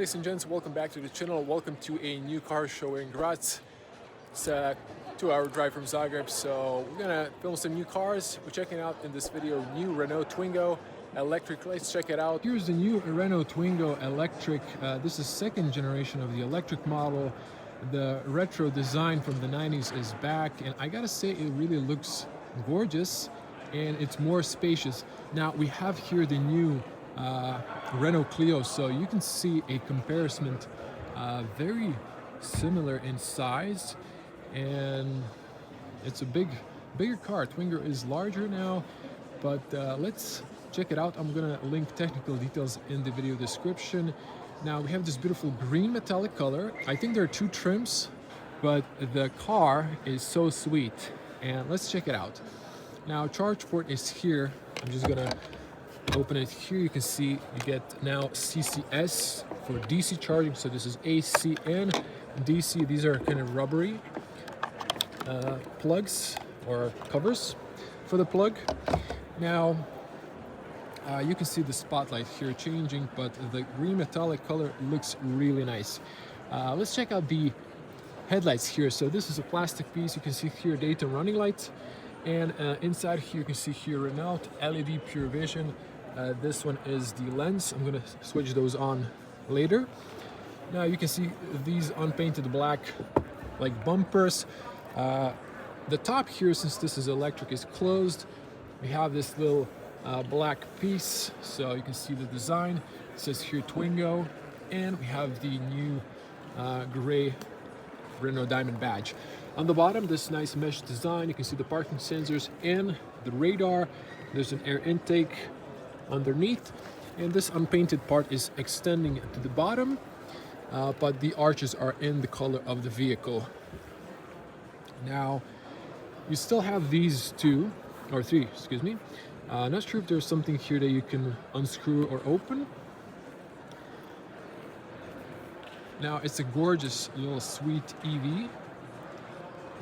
ladies and gents, welcome back to the channel. Welcome to a new car show in Graz. It's a 2-hour drive from Zagreb, so we're gonna film some new cars. We're checking out in this video new Renault Twingo Electric. Let's check it out. Here's the new Renault Twingo Electric. This is second generation of the electric model. The retro design from the 90s is back, and I gotta say it really looks gorgeous and it's more spacious. Now we have here the new Renault Clio, so you can see a comparison, very similar in size, and it's a bigger car. Twingo is larger now, but let's check it out. I'm gonna link technical details in the video description. Now we have this beautiful green metallic color. I think there are two trims, but the car is so sweet, and let's check it out. Now charge port is here. I'm just gonna open it here. You can see you get now CCS for DC charging, so this is AC and DC. These are kind of rubbery plugs or covers for the plug. Now you can see the spotlight here changing, but the green metallic color looks really nice. Let's check out the headlights here. So this is a plastic piece. You can see here daytime running lights, and inside here you can see here Renault LED Pure Vision. This one is the lens. I'm gonna switch those on later. Now you can see these unpainted black like bumpers. The top here, since this is electric, is closed. We have this little black piece, so you can see the design. It says here Twingo, and we have the new gray Renault Diamond badge. On the bottom, this nice mesh design. You can see the parking sensors and the radar. There's an air intake underneath, and this unpainted part is extending to the bottom, but the arches are in the color of the vehicle. Now you still have these three, excuse me. Not sure if there's something here that you can unscrew or open. Now it's a gorgeous little sweet EV.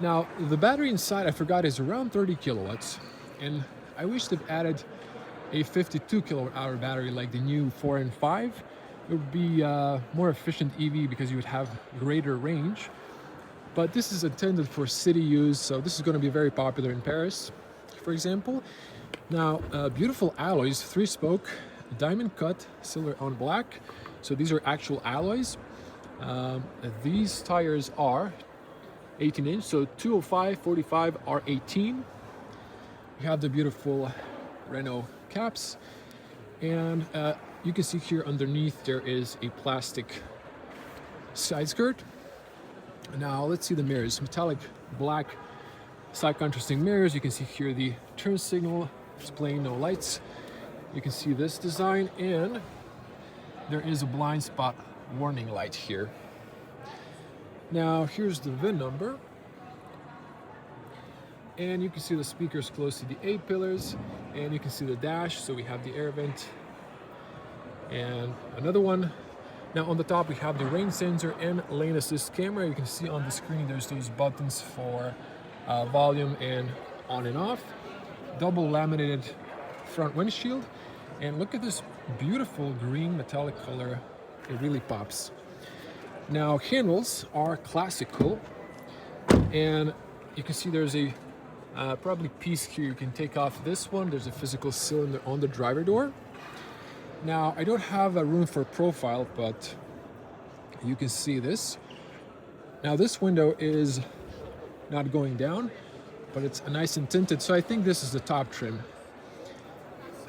Now the battery inside, I forgot, is around 30 kilowatts, and I wish they've added a 52 kilowatt hour battery like the new 4 and 5. It would be more efficient EV because you would have greater range. But this is intended for city use, so this is going to be very popular in Paris, for example. Now, beautiful alloys, 3-spoke, diamond cut, silver on black. So these are actual alloys. These tires are 18-inch, so 205, 45 are 18. You have the beautiful Renault caps, and you can see here underneath there is a plastic side skirt. Now let's see the mirrors. Metallic black side contrasting mirrors. You can see here the turn signal displaying no lights. You can see this design, and there is a blind spot warning light here. Now here's the VIN number, and you can see the speakers close to the A-pillars, and you can see the dash. So we have the air vent and another one. Now on the top we have the rain sensor and lane assist camera. You can see on the screen there's those buttons for volume and on and off. Double laminated front windshield, and look at this beautiful green metallic color. It really pops. Now handles are classical, and you can see there's a probably piece here you can take off. This one, there's a physical cylinder on the driver door. Now I don't have a room for profile, but you can see this. Now this window is not going down, but it's nice and tinted, so I think this is the top trim.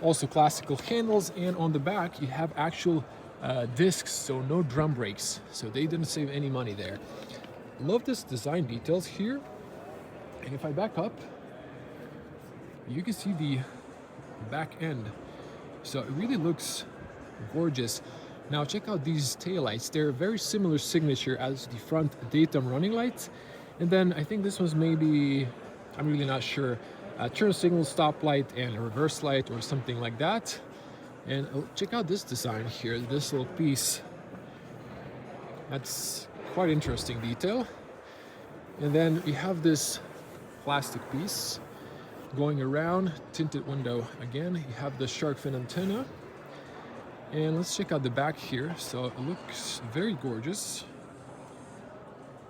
Also classical handles, and on the back you have actual discs, so no drum brakes, so they didn't save any money there. Love this design details here. And if I back up, you can see the back end. So it really looks gorgeous. Now check out these taillights. They're a very similar signature as the front daytime running lights. And then I think this was maybe, I'm really not sure, turn signal, stop light, and a reverse light or something like that. And check out this design here, this little piece. That's quite interesting detail. And then we have this plastic piece going around, tinted window again. You have the shark fin antenna, And let's check out the back here. So it looks very gorgeous.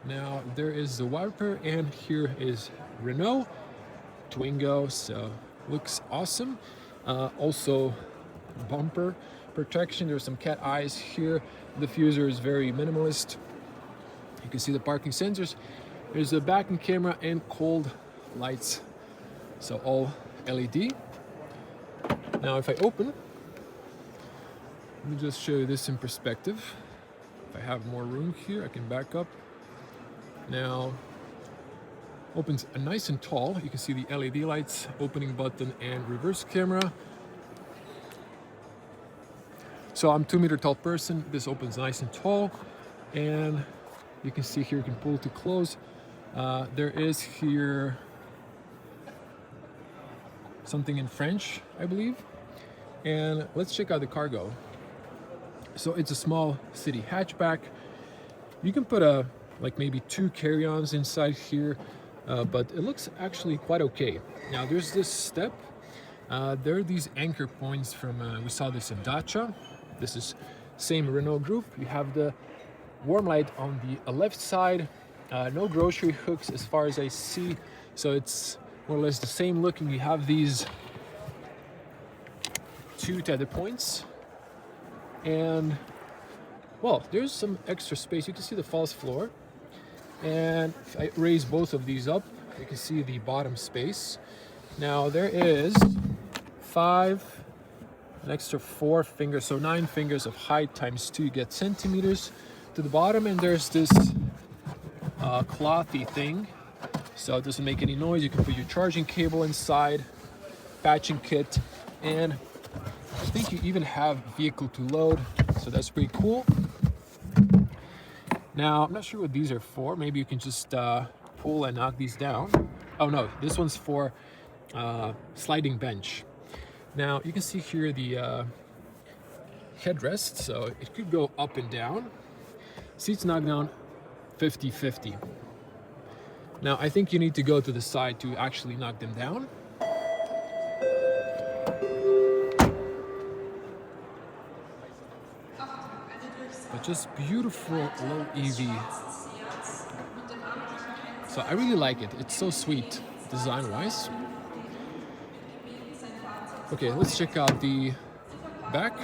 Now there is the wiper, and here is Renault Twingo, so looks awesome. Also bumper protection, there's some cat eyes here. The diffuser is very minimalist. You can see the parking sensors. There's a backing camera and cold lights, so all LED. Now if I open, let me just show you this in perspective. If I have more room here, I can back up. Now, opens nice and tall. You can see the LED lights, opening button, and reverse camera. So I'm 2-meter tall person. This opens nice and tall, and you can see here you can pull to close. There is here something in French, I believe. And let's check out the cargo. So it's a small city hatchback. You can put like maybe 2 carry-ons inside here, but it looks actually quite okay. Now there's this step. There are these anchor points from, we saw this in Dacia. This is same Renault group. You have the warm light on the left side. No grocery hooks as far as I see. So it's more or less the same looking. You have these 2 tether points. And well, there's some extra space. You can see the false floor. And if I raise both of these up, you can see the bottom space. Now there is 5, an extra 4 fingers, so 9 fingers of height times 2, you get centimeters to the bottom. And there's this clothy thing, so it doesn't make any noise. You can put your charging cable inside, patching kit, and I think you even have vehicle to load, so that's pretty cool. Now, I'm not sure what these are for. Maybe you can just pull and knock these down. Oh no, this one's for sliding bench. Now, you can see here the headrest, so it could go up and down. Seats knock down 50-50. Now, I think you need to go to the side to actually knock them down. But just beautiful low EV. So I really like it. It's so sweet design-wise. Okay, let's check out the back.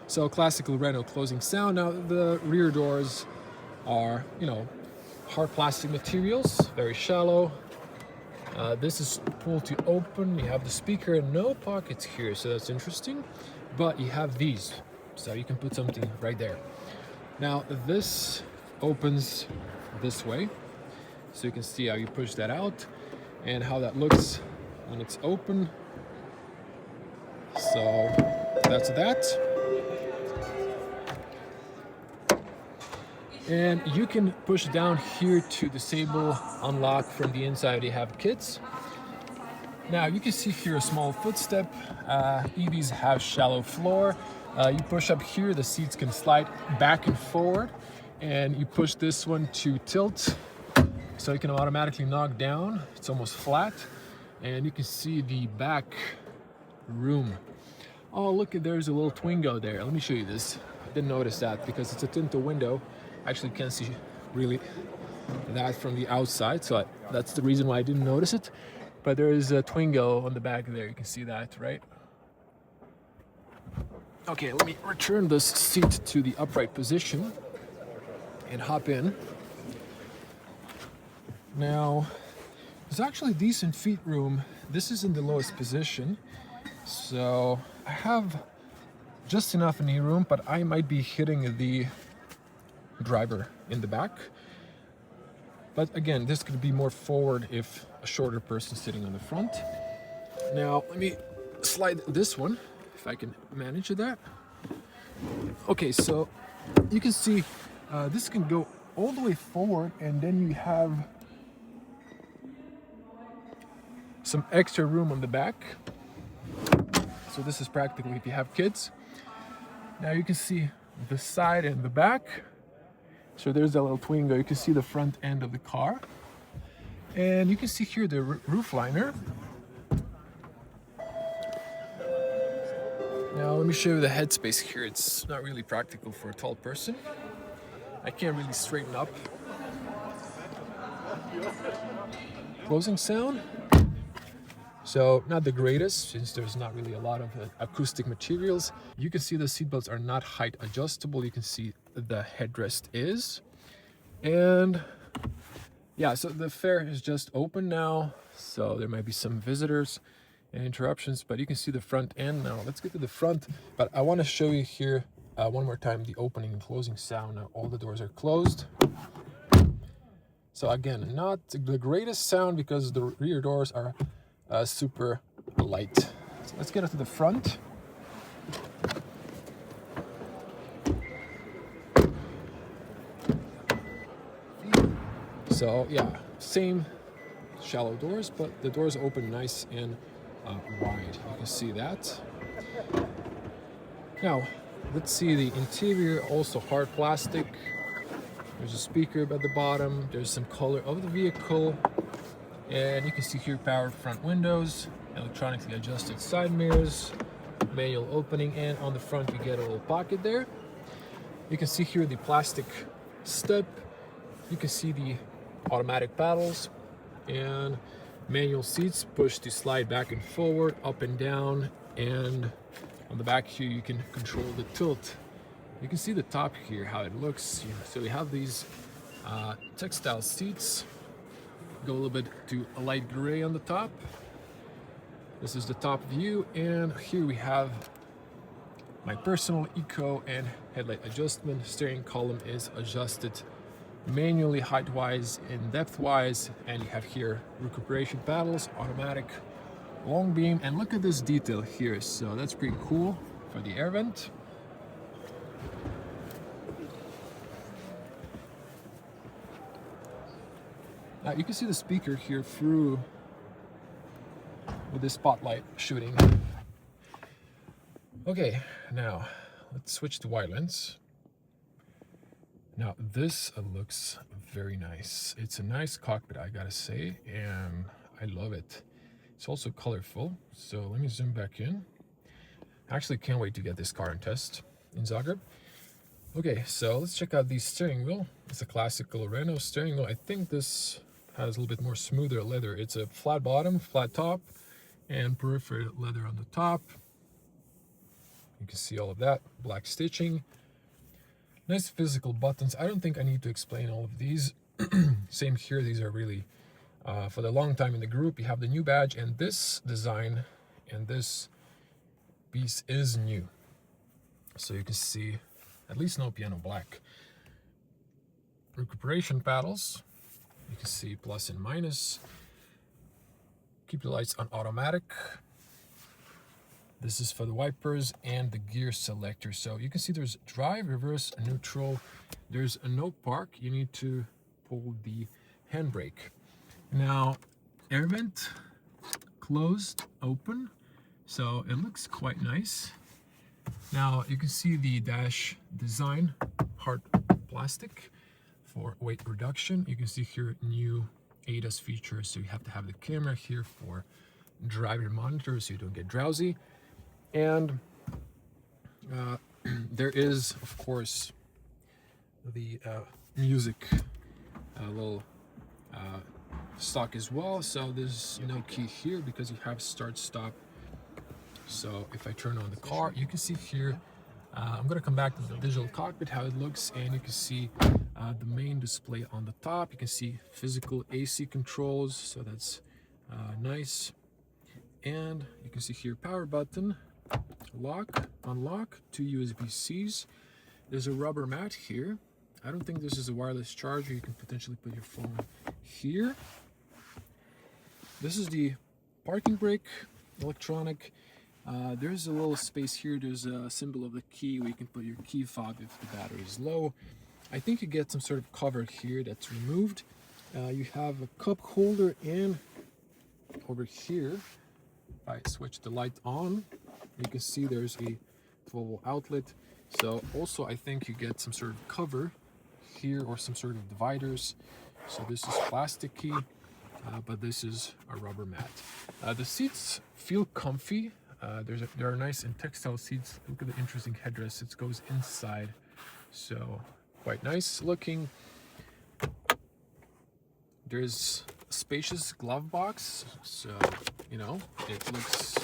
So classical Renault closing sound. Now the rear doors are, you know, hard plastic materials, very shallow. This is pull to open. You have the speaker and no pockets here, so that's interesting. But you have these, so you can put something right there. Now this opens this way, so you can see how you push that out and how that looks when it's open. So that's that. And you can push down here to disable, unlock from the inside. You have kids. Now you can see here a small footstep. EVs have shallow floor. You push up here, the seats can slide back and forward, and you push this one to tilt, so you can automatically knock down. It's almost flat, and you can see the back room. Oh, look, there's a little Twingo there. Let me show you this. I didn't notice that because it's a tinted window. Actually can't see really that from the outside, so that's the reason why I didn't notice it. But there is a Twingo on the back there. You can see that, right? Okay, let me return this seat to the upright position and hop in. Now, there's actually decent feet room. This is in the lowest position, so I have just enough knee room, but I might be hitting the driver in the back. But again, this could be more forward if a shorter person sitting on the front. Now, let me slide this one, if I can manage that. Okay, so you can see this can go all the way forward, and then you have some extra room on the back. So this is practically if you have kids. Now you can see the side and the back. So there's that little Twingo. You can see the front end of the car. And you can see here the roof liner. Now let me show you the headspace here. It's not really practical for a tall person. I can't really straighten up. Closing sound. So not the greatest, since there's not really a lot of acoustic materials. You can see the seatbelts are not height adjustable. You can see the headrest is. And yeah, so the fare is just open now. So there might be some visitors and interruptions, but you can see the front end now. Let's get to the front, but I want to show you here one more time the opening and closing sound. Now all the doors are closed. So again, not the greatest sound because the rear doors are super light. So let's get into the front. So yeah, same shallow doors, but the doors open nice and wide. You can see that. Now, let's see the interior, also hard plastic. There's a speaker at the bottom. There's some color of the vehicle. And you can see here power front windows, electronically adjusted side mirrors, manual opening, and on the front you get a little pocket there. You can see here the plastic step. You can see the automatic paddles and manual seats, push to slide back and forward, up and down, and on the back here you can control the tilt. You can see the top here, how it looks. So we have these textile seats. Go a little bit to a light gray on the top. This is the top view, and here we have my personal eco and headlight adjustment. Steering column is adjusted manually, height-wise and depth-wise, and you have here recuperation paddles, automatic, long beam, and look at this detail here. So that's pretty cool for the air vent. Now you can see the speaker here through with this spotlight shooting. Okay, now let's switch to wide lens. Now this looks very nice. It's a nice cockpit, I gotta say, and I love it. It's also colorful. So let me zoom back in. Actually can't wait to get this car and test in Zagreb. Okay, so let's check out the steering wheel. It's a classical Renault steering wheel. I think this has a little bit more smoother leather. It's a flat bottom, flat top, and perforated leather on the top. You can see all of that, black stitching. Nice physical buttons. I don't think I need to explain all of these. Same here, these are really for the long time in the group. You have the new badge, and this design and this piece is new. So you can see at least no piano black. Recuperation paddles. You can see plus and minus. Keep the lights on automatic. This is for the wipers and the gear selector. So you can see there's drive, reverse, neutral. There's a no park. You need to pull the handbrake. Now, air vent, closed, open. So it looks quite nice. Now you can see the dash design, hard plastic for weight reduction. You can see here new ADAS features. So you have to have the camera here for driver monitor so you don't get drowsy. And there is, of course, the music little stock as well. So there's no key here because you have start stop. So if I turn on the car, you can see here, I'm going to come back to the digital cockpit, how it looks, and you can see the main display on the top. You can see physical AC controls, so that's nice. And you can see here power button, lock, unlock, 2 USB-Cs. There's a rubber mat here. I don't think this is a wireless charger. You can potentially put your phone here. This is the parking brake, electronic. There's a little space here. There's a symbol of the key where you can put your key fob if the battery is low. I think you get some sort of cover here that's removed. You have a cup holder, and over here, if I switch the light on, you can see there's a 12-volt outlet. So also I think you get some sort of cover here or some sort of dividers. So this is plasticky, but this is a rubber mat. The seats feel comfy. there are nice and textile seats. Look at the interesting headrest. It goes inside, so quite nice looking. There's a spacious glove box, so you know it looks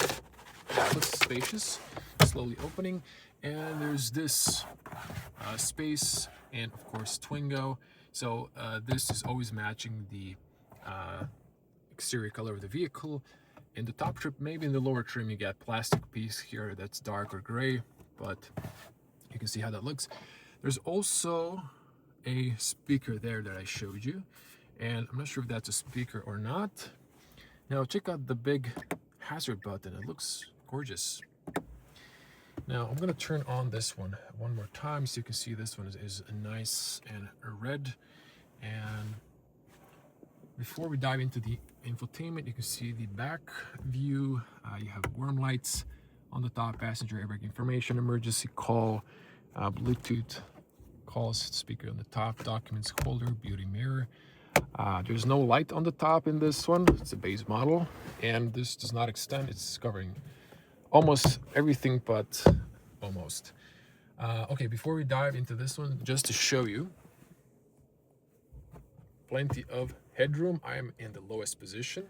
spacious. Slowly opening, and there's this space, and of course Twingo. So this is always matching the exterior color of the vehicle. In the top trim, maybe in the lower trim, you get plastic piece here that's dark or gray, but you can see how that looks. There's also a speaker there that I showed you, and I'm not sure if that's a speaker or not. Now check out the big hazard button. It looks gorgeous. Now I'm going to turn on this one more time so you can see this one is nice and red. And before we dive into the infotainment, you can see the back view. You have warm lights on the top, passenger airbag information, emergency call, Bluetooth calls, speaker on the top, documents holder, beauty mirror. There's no light on the top in this one. It's a base model, and this does not extend. It's covering almost everything, but almost. Okay, before we dive into this one, just to show you, plenty of headroom. I am in the lowest position,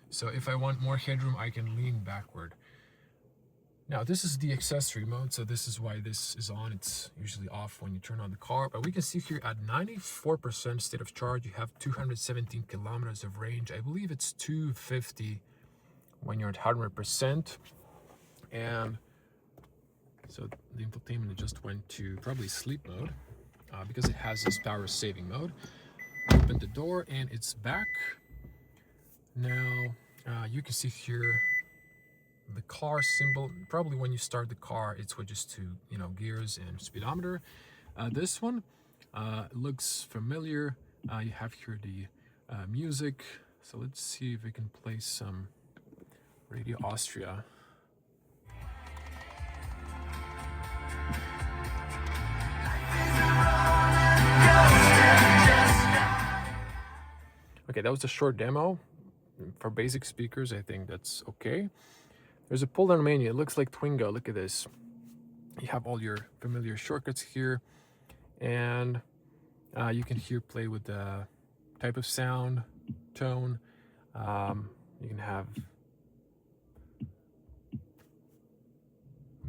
so if I want more headroom, I can lean backward. Now this is the accessory mode, so this is why this is on. It's usually off when you turn on the car, but we can see here at 94% state of charge, you have 217 kilometers of range. I believe it's 250 when you're at 100%. And so the infotainment just went to probably sleep mode because it has this power saving mode. Open the door and it's back. Now you can see here the car symbol. Probably when you start the car, it switches to, you know, gears and speedometer. This one looks familiar. You have here the music. So let's see if we can play some Radio Austria. Okay, that was a short demo. For basic speakers, I think that's okay. There's a pull-down menu. It looks like Twingo. Look at this. You have all your familiar shortcuts here, and you can here play with the type of sound, tone. You can have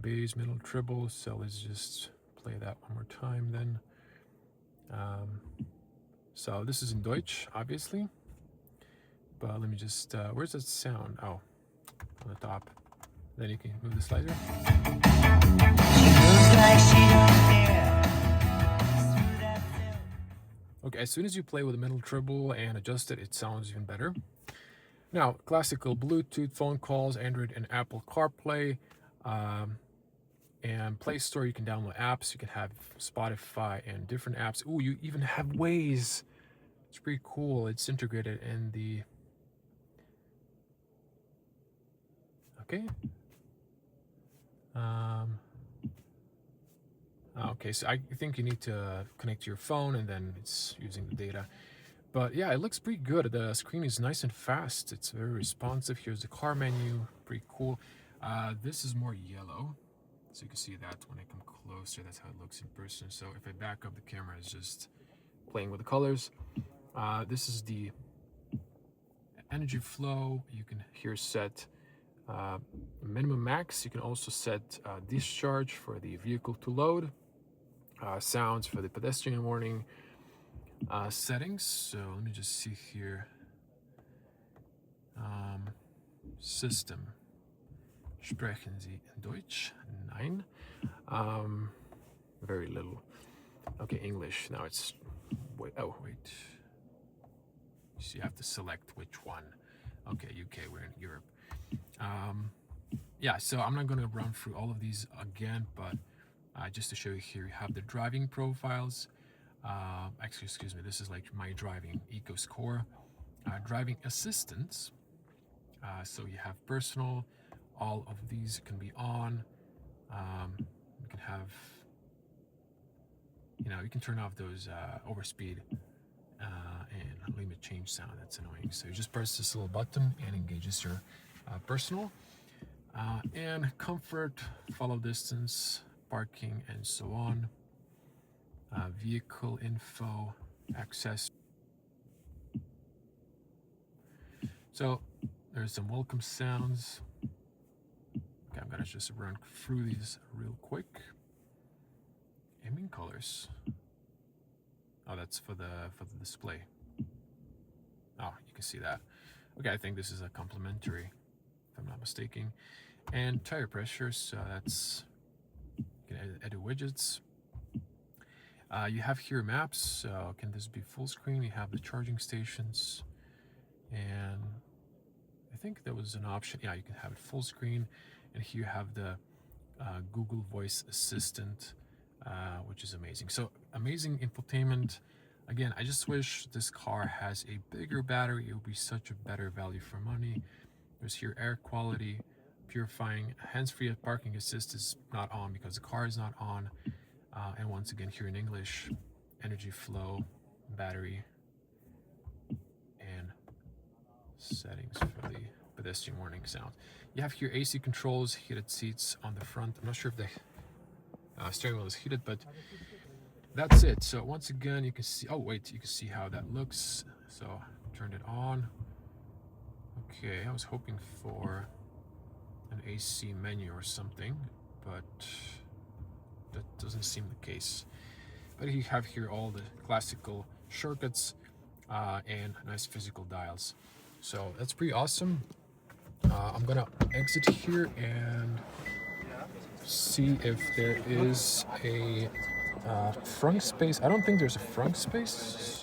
bass, middle, treble. So let's just play that one more time then. So this is in Deutsch, obviously, but let me just, where's that sound? Oh, on the top. Then you can move the slider. Okay, as soon as you play with the middle treble and adjust it, it sounds even better. Now, classical Bluetooth phone calls, Android and Apple CarPlay, and Play Store. You can download apps. You can have Spotify and different apps. Ooh, you even have Waze. It's pretty cool. It's integrated in the... Okay. Okay, so I think you need to connect to your phone and then it's using the data. But yeah, it looks pretty good. The screen is nice and fast. It's very responsive. Here's the car menu. Pretty cool. This is more yellow. So you can see that when I come closer, that's how it looks in person. So if I back up, the camera is just playing with the colors. This is the energy flow. You can here set minimum max. You can also set discharge for the vehicle to load. Sounds for the pedestrian warning. Settings. So let me just see here. System. Sprechen Sie in Deutsch? Nein. Very little. Okay, English. Now it's... Wait. So you have to select which one. Okay, UK, we're in Europe. Yeah, so I'm not going to run through all of these again, but just to show you here, you have the driving profiles. Actually, excuse me, this is like my driving eco score. Driving assistance. So you have personal. All of these can be on. You can have, you can turn off those overspeed and limit change sound. That's annoying. So you just press this little button and engages your personal. And comfort, follow distance, parking, and so on. Vehicle info, access. So there's some welcome sounds. Okay, I'm gonna just run through these real quick. Aiming colors. Oh, that's for the display. Oh, you can see that. Okay, I think this is a complimentary, if I'm not mistaken. And tire pressure, so that's, you can edit widgets. You have here maps, so can this be full screen? You have the charging stations, and I think there was an option, yeah, you can have it full screen. And here you have the Google Voice Assistant, which is amazing. So amazing infotainment. Again, I just wish this car has a bigger battery. It would be such a better value for money. There's here air quality, purifying, hands-free parking assist is not on because the car is not on. And once again, here in English, energy flow, battery, and settings for the pedestrian warning sound. You have here AC controls, heated seats on the front. I'm not sure if the steering wheel is heated, but that's it. So once again, you can see, oh wait, you can see how that looks. So turn it on. Okay, I was hoping for an AC menu or something, but that doesn't seem the case. But you have here all the classical shortcuts and nice physical dials. So that's pretty awesome. I'm gonna exit here and see if there is a front space. I don't think there's a front space,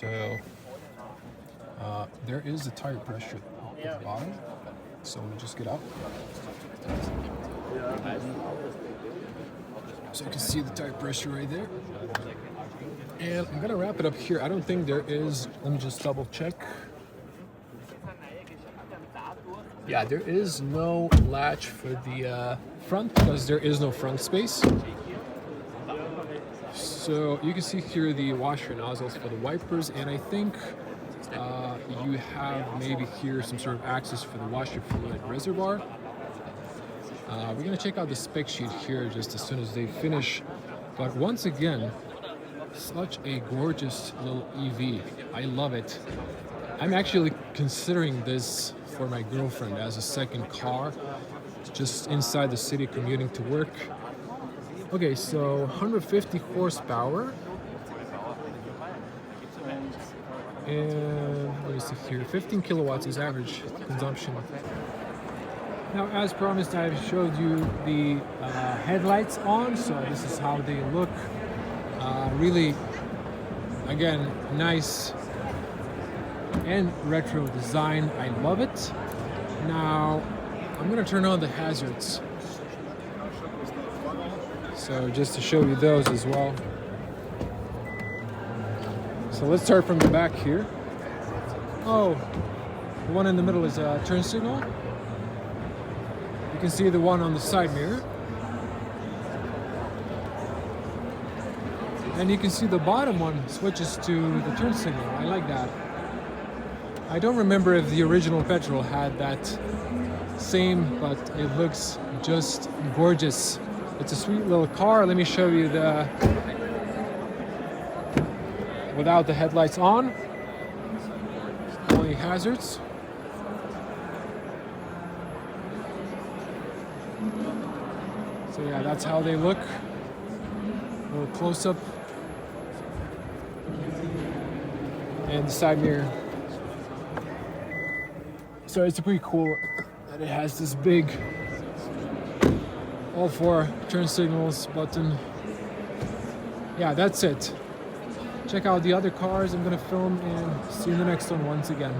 so there is a tire pressure at the bottom. So let me just get up. So you can see the tire pressure right there. And I'm gonna wrap it up here. I don't think there is, let me just double check. Yeah, there is no latch for the front because there is no front space. So you can see here the washer nozzles for the wipers, and I think you have maybe here some sort of access for the washer fluid reservoir. We're gonna check out the spec sheet here just as soon as they finish. But once again, such a gorgeous little EV. I love it. I'm actually considering this for my girlfriend as a second car, just inside the city commuting to work. Okay, so 150 horsepower. And let me see here, 15 kilowatts is average consumption. Now, as promised, I've showed you the headlights on, so this is how they look. Really, again, nice and retro design. I love it. Now, I'm gonna turn on the hazards. So just to show you those as well. So let's start from the back here. Oh, the one in the middle is a turn signal. You can see the one on the side mirror. And you can see the bottom one switches to the turn signal. I like that. I don't remember if the original petrol had that same, but it looks just gorgeous. It's a sweet little car. Let me show you the without the headlights on. Only hazards. So yeah, that's how they look. A little close up. And the side mirror. So it's pretty cool that it has this big all four turn signals button. Yeah, that's it. Check out the other cars I'm gonna film and see you in the next one once again.